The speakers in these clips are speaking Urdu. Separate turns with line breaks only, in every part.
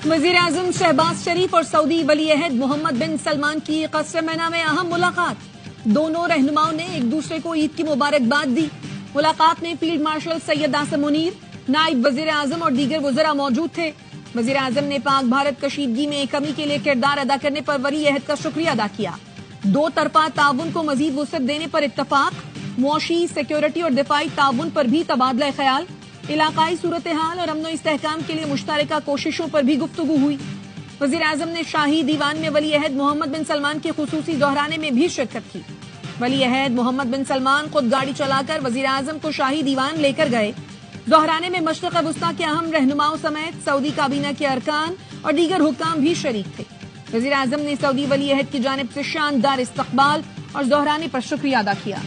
وزیر اعظم شہباز شریف اور سعودی ولی عہد محمد بن سلمان کی قصر مینا میں اہم ملاقات. دونوں رہنماؤں نے ایک دوسرے کو عید کی مبارکباد دی. ملاقات میں فیلڈ مارشل سید عاصم منیر، نائب وزیر اعظم اور دیگر وزراء موجود تھے. وزیر اعظم نے پاک بھارت کشیدگی میں کمی کے لیے کردار ادا کرنے پر ولی عہد کا شکریہ ادا کیا. دو طرفہ تعاون کو مزید وسعت دینے پر اتفاق. معاشی، سیکیورٹی اور دفاعی تعاون پر بھی تبادلہ خیال. علاقائی صورتحال اور امن و استحکام کے لیے مشترکہ کوششوں پر بھی گفتگو ہوئی. وزیر اعظم نے شاہی دیوان میں ولی عہد محمد بن سلمان کے خصوصی دہرانے میں بھی شرکت کی. ولی عہد محمد بن سلمان خود گاڑی چلا کر وزیر اعظم کو شاہی دیوان لے کر گئے. دہرانے میں مشرق وسطیٰ کے اہم رہنماؤں سمیت سعودی کابینہ کے ارکان اور دیگر حکام بھی شریک تھے. وزیر اعظم نے سعودی ولی عہد کی جانب سے شاندار استقبال اور دہرانے پر شکریہ ادا کیا.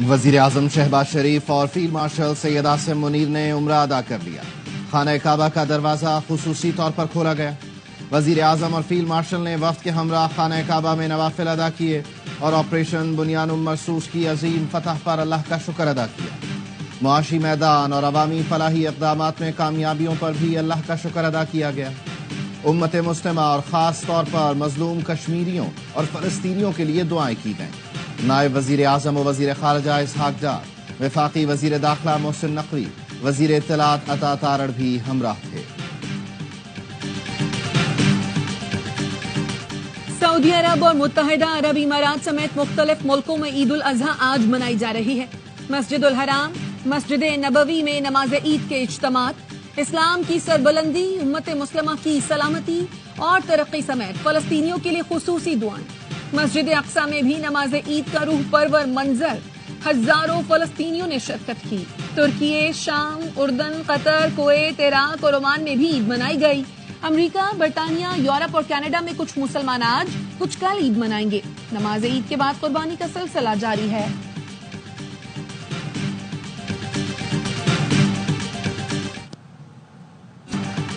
وزیر اعظم شہباز شریف اور فیلڈ مارشل سید عاصم منیر نے عمرہ ادا کر لیا. خانہ کعبہ کا دروازہ خصوصی طور پر کھولا گیا. وزیر اعظم اور فیلڈ مارشل نے وفد کے ہمراہ خانہ کعبہ میں نوافل ادا کیے اور آپریشن بنیان مرصوص کی عظیم فتح پر اللہ کا شکر ادا کیا. معاشی میدان اور عوامی فلاحی اقدامات میں کامیابیوں پر بھی اللہ کا شکر ادا کیا گیا. امت مسلمہ اور خاص طور پر مظلوم کشمیریوں اور فلسطینیوں کے لیے دعائیں کی گئیں. نائب وزیر اعظم و وزیر خارجہ اسحاق ڈار، وفاقی وزیر داخلہ محسن نقوی، وزیر اطلاعات عطا تارڑ بھی ہمراہ تھے.
سعودی عرب اور متحدہ عرب امارات سمیت مختلف ملکوں میں عید الاضحیٰ آج منائی جا رہی ہے. مسجد الحرام، مسجد نبوی میں نماز عید کے اجتماعات، اسلام کی سربلندی، امت مسلمہ کی سلامتی اور ترقی سمیت فلسطینیوں کے لیے خصوصی دعائیں. مسجد اقصیٰ میں بھی نماز عید کا روح پرور منظر، ہزاروں فلسطینیوں نے شرکت کی. ترکی، شام، اردن، قطر، کویت، عراق اور عمان میں بھی عید منائی گئی. امریکہ، برطانیہ، یورپ اور کینیڈا میں کچھ مسلمان آج کچھ کل عید منائیں گے. نماز عید کے بعد قربانی کا سلسلہ جاری ہے.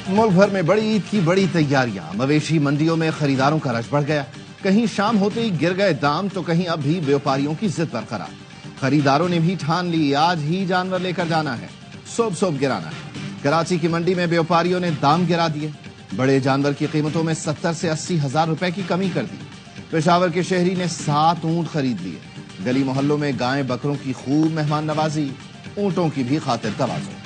ملک بھر میں بڑی عید کی بڑی تیاریاں. مویشی منڈیوں میں خریداروں کا رش بڑھ گیا. کہیں شام ہوتے ہی گر گئے دام تو کہیں اب بھی بیوپاریوں کی ضد برقرار. خریداروں نے بھی ٹھان لی آج ہی جانور لے کر جانا ہے، صوب گرانا ہے. کراچی کی منڈی میں بیوپاریوں نے دام گرا دیے. بڑے جانور کی قیمتوں میں 70 سے 80 ہزار روپے کی کمی کر دی. پشاور کے شہری نے 7 اونٹ خرید لیے. گلی محلوں میں گائے بکروں کی خوب مہمان نوازی، اونٹوں کی بھی خاطر تواضع.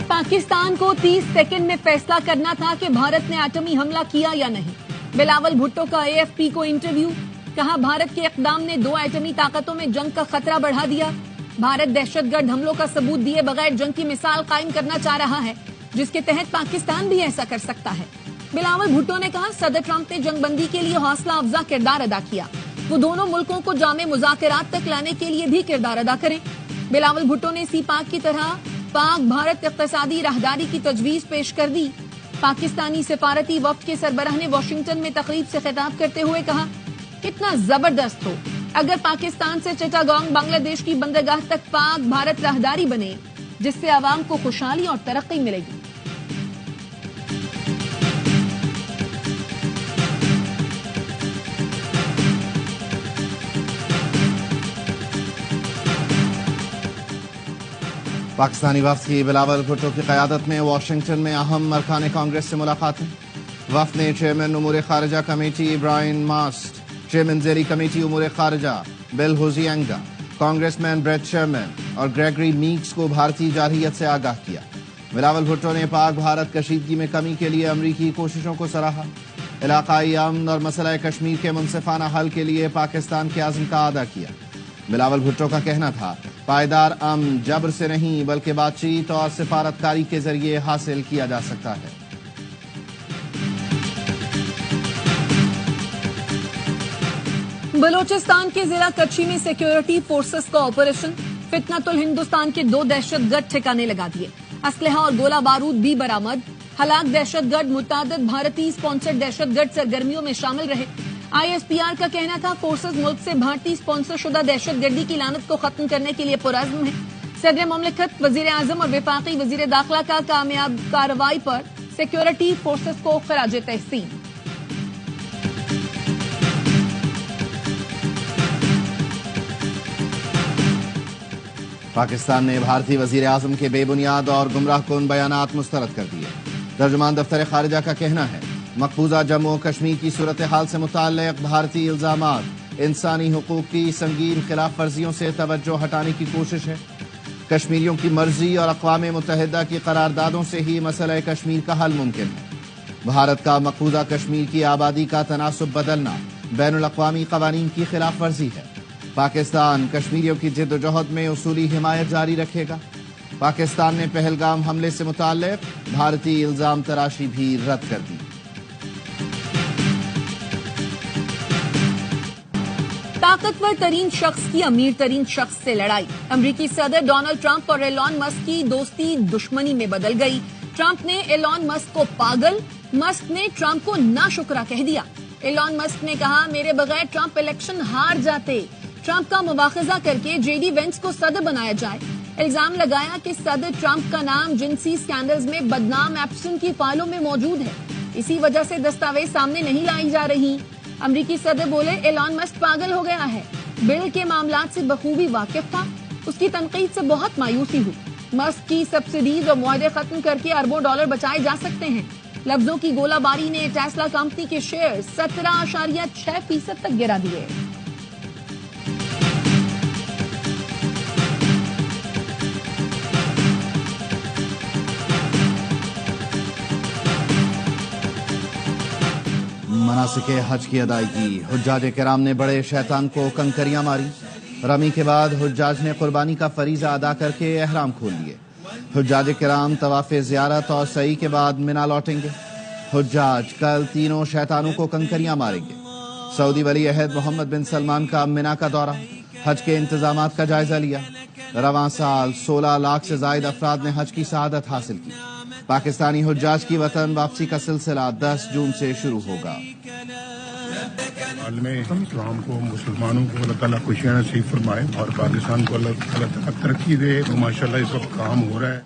پاکستان کو 30 سیکنڈ میں فیصلہ کرنا تھا کہ بھارت نے ایٹمی حملہ کیا یا نہیں. بلاول بھٹو کا AFP کو انٹرویو. کہا بھارت کے اقدام نے 2 ایٹمی طاقتوں میں جنگ کا خطرہ بڑھا دیا. بھارت دہشت گرد حملوں کا ثبوت دیے بغیر جنگ کی مثال قائم کرنا چاہ رہا ہے جس کے تحت پاکستان بھی ایسا کر سکتا ہے. بلاول بھٹو نے کہا صدر ٹرمپ نے جنگ بندی کے لیے حوصلہ افزا کردار ادا کیا. وہ دونوں ملکوں کو جامع مذاکرات تک لانے کے لیے بھی کردار ادا کریں. بلاول بھٹو نے سی پاک کی طرح پاک بھارت اقتصادی راہداری کی تجویز پیش کر دی. پاکستانی سفارتی وفد کے سربراہ نے واشنگٹن میں تقریب سے خطاب کرتے ہوئے کہا کتنا زبردست ہو اگر پاکستان سے چٹاگانگ بنگلہ دیش کی بندرگاہ تک پاک بھارت راہداری بنے جس سے عوام کو خوشحالی اور ترقی ملے گی.
پاکستانی وفد کی بلاول بھٹو کی قیادت میں واشنگٹن میں اہم ارکان کانگریس سے ملاقاتیں. وفد نے چیئرمین امور خارجہ کمیٹی برائن ماسٹ، چیئرمین زیری کمیٹی امور خارجہ بل ہوزینگا، کانگریس مین بریٹ شرمن اور گریگری میکس کو بھارتی جارحیت سے آگاہ کیا. بلاول بھٹو نے پاک بھارت کشیدگی میں کمی کے لیے امریکی کوششوں کو سراہا. علاقائی امن اور مسئلہ کشمیر کے منصفانہ حل کے لیے پاکستان کے عزم کا اعادہ کیا. بلاول بھٹو کا کہنا تھا پائیدار امن جبر سے نہیں بلکہ بات چیت اور سفارتکاری کے ذریعے حاصل کیا جا سکتا ہے.
بلوچستان کے ضلع کچھی میں سیکیورٹی فورسز کا آپریشن. فتنۃ الہندوستان کے 2 دہشت گرد ٹھکانے لگا دیے. اسلحہ اور گولہ بارود بھی برآمد. ہلاک دہشت گرد متعدد بھارتی اسپانسرڈ دہشت گرد سرگرمیوں میں شامل رہے. ISPR کا کہنا تھا فورسز ملک سے بھارتی اسپانسر شدہ دہشت گردی کی لعنت کو ختم کرنے کے لیے پرعزم ہے. صدر مملکت، وزیر اعظم اور وفاقی وزیر داخلہ کا کامیاب کارروائی پر سیکیورٹی فورسز کو خراج تحسین.
پاکستان نے بھارتی وزیر اعظم کے بے بنیاد اور گمراہ کن بیانات مسترد کر دیے. ترجمان دفتر خارجہ کا کہنا ہے مقبوضہ جموں و کشمیر کی صورتحال سے متعلق بھارتی الزامات انسانی حقوق کی سنگین خلاف ورزیوں سے توجہ ہٹانے کی کوشش ہے. کشمیریوں کی مرضی اور اقوام متحدہ کی قراردادوں سے ہی مسئلہ کشمیر کا حل ممکن ہے. بھارت کا مقبوضہ کشمیر کی آبادی کا تناسب بدلنا بین الاقوامی قوانین کی خلاف ورزی ہے. پاکستان کشمیریوں کی جد و جہد میں اصولی حمایت جاری رکھے گا. پاکستان نے پہلگام حملے سے متعلق بھارتی الزام تراشی بھی رد کر دی.
طاقتور ترین شخص کی امیر ترین شخص سے لڑائی. امریکی صدر ڈونلڈ ٹرمپ اور ایلون مسک کی دوستی دشمنی میں بدل گئی. ٹرمپ نے ایلون مسک کو پاگل، مسک نے ٹرمپ کو ناشکرا کہہ دیا. ایلون مسک نے کہا میرے بغیر ٹرمپ الیکشن ہار جاتے. ٹرمپ کا مواخذہ کر کے جے ڈی وینس کو صدر بنایا جائے. الزام لگایا کہ صدر ٹرمپ کا نام جنسی سکینڈلز میں بدنام ایپسٹن کی فائلوں میں موجود ہے، اسی وجہ سے دستاویز سامنے نہیں لائی جا رہی. امریکی صدر بولے ایلون مسک پاگل ہو گیا ہے، بل کے معاملات سے بخوبی واقف تھا. اس کی تنقید سے بہت مایوسی ہوئی. مسک کی سبسڈیز اور معاہدے ختم کر کے اربوں ڈالر بچائے جا سکتے ہیں. لفظوں کی گولہ باری نے ٹیسلا کمپنی کے شیئر 17.6% تک گرا دیے.
مناسک حج کی ادائیگی. حجاج کرام نے بڑے شیطان کو کنکریاں ماری. رمی کے بعد حجاج نے قربانی کا فریضہ ادا کر کے احرام کھول لیے. حجاج کرام طواف زیارت اور سعی کے بعد منا لوٹیں گے. حجاج کل تینوں شیطانوں کو کنکریاں ماریں گے. سعودی ولی عہد محمد بن سلمان کا منا کا دورہ. حج کے انتظامات کا جائزہ لیا. رواں سال 16 لاکھ سے زائد افراد نے حج کی سعادت حاصل کی. پاکستانی حجاج کی وطن واپسی کا سلسلہ 10 جون سے شروع ہوگا.
عالم اسلام کو، مسلمانوں کو اللہ تعالیٰ خوشیاں نصیب فرمائے اور پاکستان کو اللہ تعالیٰ ترقی دے. ماشاءاللہ اس وقت کام ہو رہا ہے.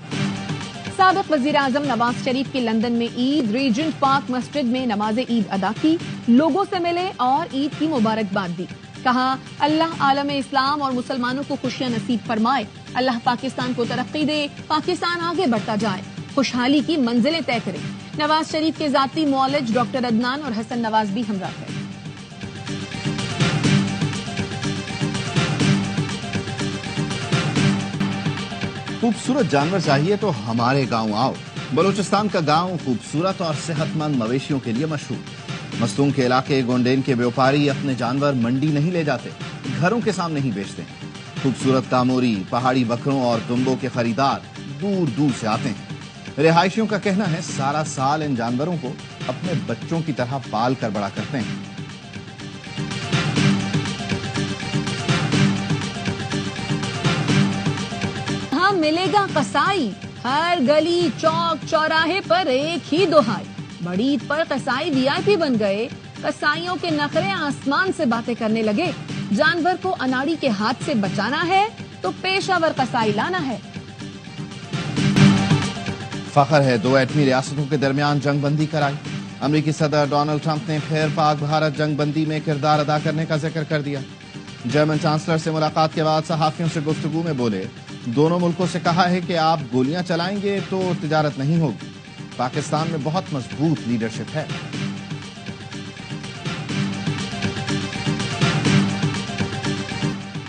سابق وزیر اعظم نواز شریف کی لندن میں عید ریجنٹ پارک مسجد میں نماز عید ادا کی. لوگوں سے ملے اور عید کی مبارکباد دی. کہا اللہ عالم اسلام اور مسلمانوں کو خوشیاں نصیب فرمائے. اللہ پاکستان کو ترقی دے، پاکستان آگے بڑھتا جائے، خوشحالی کی منزلیں طے کرے. نواز شریف کے ذاتی معالج ڈاکٹر عدنان اور حسن نواز بھی ہمراہ تھے.
خوبصورت جانور چاہیے تو ہمارے گاؤں آؤ. بلوچستان کا گاؤں خوبصورت اور صحت مند مویشیوں کے لیے مشہور. مستونگ کے علاقے گونڈین کے بیوپاری اپنے جانور منڈی نہیں لے جاتے، گھروں کے سامنے ہی بیچتے ہیں. خوبصورت کاموری، پہاڑی بکروں اور دمبوں کے خریدار دور دور سے آتے ہیں. رہائشیوں کا کہنا ہے سارا سال ان جانوروں کو اپنے بچوں کی طرح پال کر بڑا کرتے ہیں.
ہاں ملے گا قصائی، ہر گلی چوک چوراہے پر ایک ہی دہائی. بڑی عید پر قصائی VIP بن گئے. قصائیوں کے نخرے آسمان سے باتیں کرنے لگے. جانور کو اناڑی کے ہاتھ سے بچانا ہے تو پیشہ ور قصائی لانا ہے.
فخر ہے 2 ایٹمی ریاستوں کے درمیان جنگ بندی کرائی. امریکی صدر ڈونلڈ ٹرمپ نے پھر پاک بھارت جنگ بندی میں کردار ادا کرنے کا ذکر کر دیا. جرمن چانسلر سے ملاقات کے بعد صحافیوں سے گفتگو میں بولے دونوں ملکوں سے کہا ہے کہ آپ گولیاں چلائیں گے تو تجارت نہیں ہوگی. پاکستان میں بہت مضبوط لیڈرشپ ہے.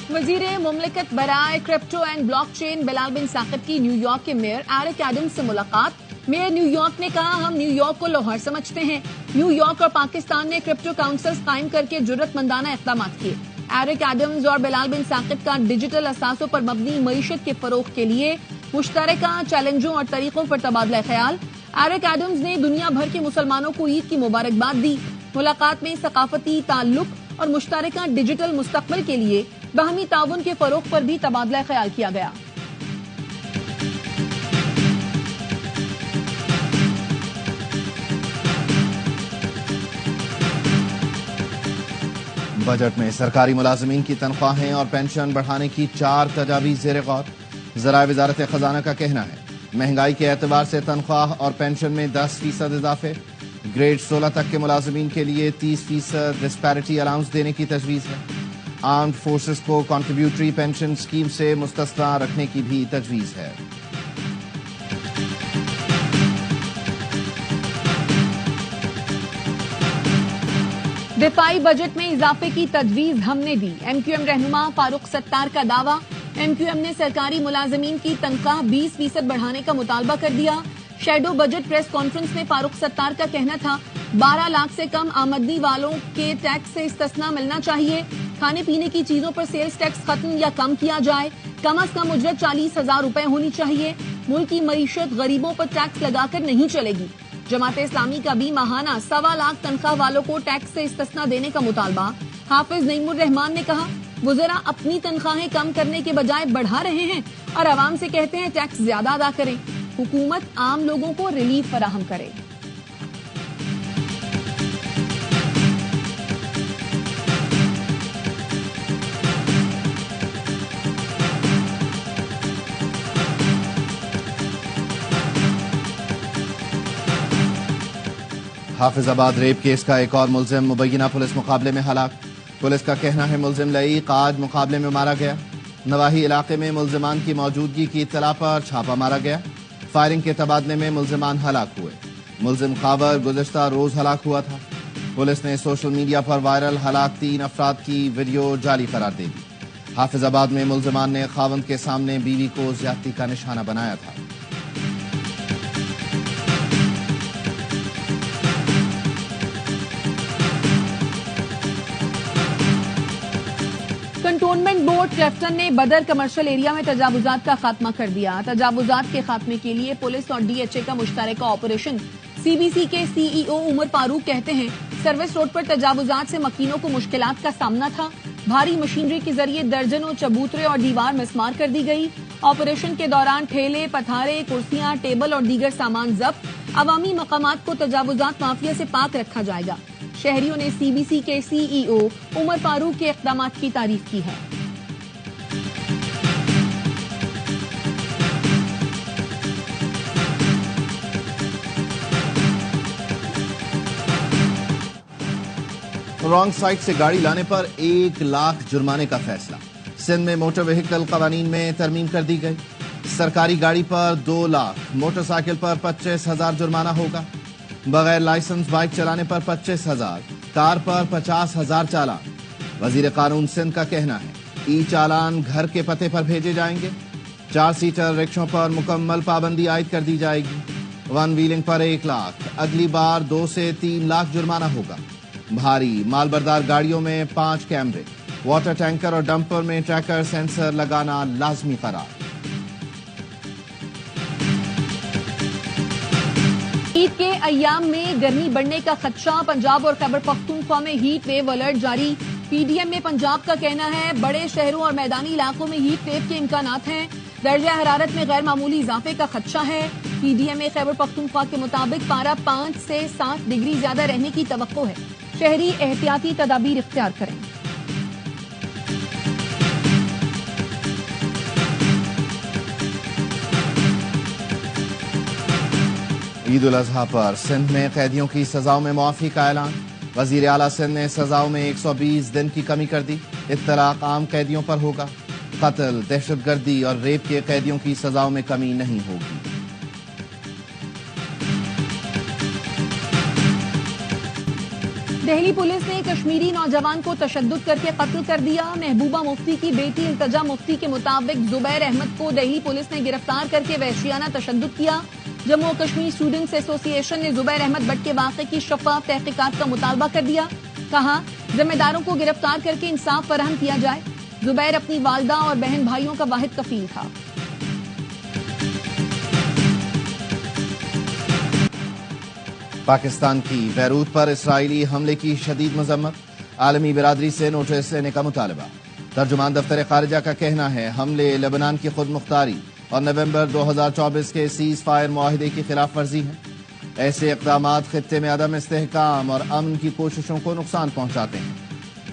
وزیر مملکت برائے کرپٹو اینڈ بلاک چین بلال بن ثاقب کی نیو یارک کے میئر ایرک ایڈمز سے ملاقات. میئر نیو یارک نے کہا ہم نیو یارک کو لاہور سمجھتے ہیں. نیو یارک اور پاکستان نے کرپٹو کاؤنسلز قائم کر کے جرأت مندانہ اقدامات کیے. ایرک ایڈمز اور بلال بن ثاقب کا ڈیجیٹل اثاثوں پر مبنی معیشت کے فروغ کے لیے مشترکہ چیلنجوں اور طریقوں پر تبادلہ خیال. ایرک ایڈمز نے دنیا بھر کے مسلمانوں کو عید کی مبارکباد دی. ملاقات میں ثقافتی تعلق اور مشترکہ ڈیجیٹل مستقبل کے لیے باہمی تعاون کے فروغ پر بھی تبادلہ خیال کیا گیا.
بجٹ میں سرکاری ملازمین کی تنخواہیں اور پینشن بڑھانے کی 4 تجاویز زیر غور. ذرائع وزارت خزانہ کا کہنا ہے مہنگائی کے اعتبار سے تنخواہ اور پینشن میں 10% اضافے. گریڈ 16 تک کے ملازمین کے لیے 30% ڈسپیرٹی الاؤنس دینے کی تجویز ہے. آرمڈ فورسز کو کنٹریبیوٹری پینشن اسکیم سے مستثنی رکھنے کی بھی تجویز ہے.
دفاعی بجٹ میں اضافے کی تجویز ہم نے دی. ایم کیو ایم رہنما فاروق ستار کا دعویٰ. ایم کیو ایم نے سرکاری ملازمین کی تنخواہ 20% بڑھانے کا مطالبہ کر دیا. شیڈو بجٹ پریس کانفرنس میں فاروق ستار کا کہنا تھا 12 لاکھ سے کم آمدنی والوں کے ٹیکس سے استثنا ملنا چاہیے. کھانے پینے کی چیزوں پر سیلز ٹیکس ختم یا کم کیا جائے. کم از کم اجرت 40,000 روپے ہونی چاہیے. ملک کی معیشت غریبوں پر ٹیکس لگا کر نہیں چلے گی. جماعت اسلامی کا بھی ماہانہ 1.25 لاکھ تنخواہ والوں کو ٹیکس سے استثنا دینے کا مطالبہ. حافظ نعیم الرحمان نے کہا وزراء اپنی تنخواہیں کم کرنے کے بجائے بڑھا رہے ہیں اور عوام سے کہتے ہیں ٹیکس زیادہ ادا کریں. حکومت عام لوگوں کو ریلیف فراہم کرے.
حافظ آباد ریپ کیس کا ایک اور ملزم مبینہ پولیس مقابلے میں ہلاک. پولیس کا کہنا ہے ملزم لعیق آج مقابلے میں مارا گیا. نواحی علاقے میں ملزمان کی موجودگی کی اطلاع پر چھاپا مارا گیا. فائرنگ کے تبادلے میں ملزمان ہلاک ہوئے. ملزم خاور گزشتہ روز ہلاک ہوا تھا. پولیس نے سوشل میڈیا پر وائرل ہلاک 3 افراد کی ویڈیو جعلی قرار دے دی. حافظ آباد میں ملزمان نے خاوند کے سامنے بیوی کو زیادتی کا نشانہ بنایا تھا.
کنٹونمنٹ بورڈ کلیفٹن نے بدر کمرشل ایریا میں تجاوزات کا خاتمہ کر دیا. تجاوزات کے خاتمے کے لیے پولیس اور ڈی ایچ اے کا مشترکہ آپریشن. سی بی سی کے سی ای او عمر فاروق کہتے ہیں سروس روڈ پر تجاوزات سے مکینوں کو مشکلات کا سامنا تھا. بھاری مشینری کے ذریعے درجنوں چبوترے اور دیوار مسمار کر دی گئی. آپریشن کے دوران ٹھیلے پتھارے کرسیاں ٹیبل اور دیگر سامان ضبط. عوامی مقامات کو تجاوزات مافیا سے پاک رکھا جائے گا. شہریوں نے سی بی سی کے سی ای او عمر فاروق کے اقدامات کی تعریف کی ہے.
رانگ سائٹ سے گاڑی لانے پر 1 لاکھ جرمانے کا فیصلہ. سندھ میں موٹر وہیکل قوانین میں ترمیم کر دی گئی. سرکاری گاڑی پر 2 لاکھ، موٹر سائیکل پر 25,000 جرمانہ ہوگا. بغیر لائسنس بائک چلانے پر 25,000، کار پر 50,000 چالان. وزیر قانون سندھ کا کہنا ہے ای چالان گھر کے پتے پر بھیجے جائیں گے. 4 سیٹر رکشوں پر مکمل پابندی عائد کر دی جائے گی. 1 ویلنگ پر 1 لاکھ، اگلی بار 2 سے 3 لاکھ جرمانہ ہوگا. بھاری مال بردار گاڑیوں میں 5 کیمرے، واٹر ٹینکر اور ڈمپر میں ٹریکر سینسر لگانا لازمی قرار.
عید کے ایام میں گرمی بڑھنے کا خدشہ. پنجاب اور خیبر پختونخوا میں ہیٹ ویو الرٹ جاری. پی ڈی ایم میں پنجاب کا کہنا ہے بڑے شہروں اور میدانی علاقوں میں ہیٹ ویو کے امکانات ہیں. درجہ حرارت میں غیر معمولی اضافے کا خدشہ ہے. پی ڈی ایم میں خیبر پختونخوا کے مطابق پارہ 5 سے 7 ڈگری زیادہ رہنے کی توقع ہے. شہری احتیاطی تدابیر اختیار کریں.
عید الاضحیٰ پر سندھ میں قیدیوں کی سزاؤں میں معافی کا اعلان. وزیر اعلیٰ سندھ نے سزاؤں میں 120 دن کی کمی کر دی. اطلاق عام قیدیوں پر ہوگا. قتل، دہشت گردی اور ریپ کے قیدیوں کی سزاؤں میں کمی نہیں ہوگی.
دہلی پولیس نے کشمیری نوجوان کو تشدد کر کے قتل کر دیا. محبوبہ مفتی کی بیٹی التجا مفتی کے مطابق زبیر احمد کو دہلی پولیس نے گرفتار کر کے وحشیانہ تشدد کیا. جموں و کشمیر اسٹوڈنٹس ایسوسی ایشن نے زبیر احمد بٹ کے واقعے کی شفاف تحقیقات کا مطالبہ کر دیا. کہا ذمہ داروں کو گرفتار کر کے انصاف فراہم کیا جائے. زبیر اپنی والدہ اور بہن بھائیوں کا واحد کفیل تھا.
پاکستان کی بیروت پر اسرائیلی حملے کی شدید مذمت. عالمی برادری سے نوٹس لینے کا مطالبہ. ترجمان دفتر خارجہ کا کہنا ہے حملے لبنان کی خود مختاری اور نومبر 2024 کے سیز فائر معاہدے کی خلاف ورزی ہیں. ایسے اقدامات خطے میں عدم استحکام اور امن کی کوششوں کو نقصان پہنچاتے ہیں.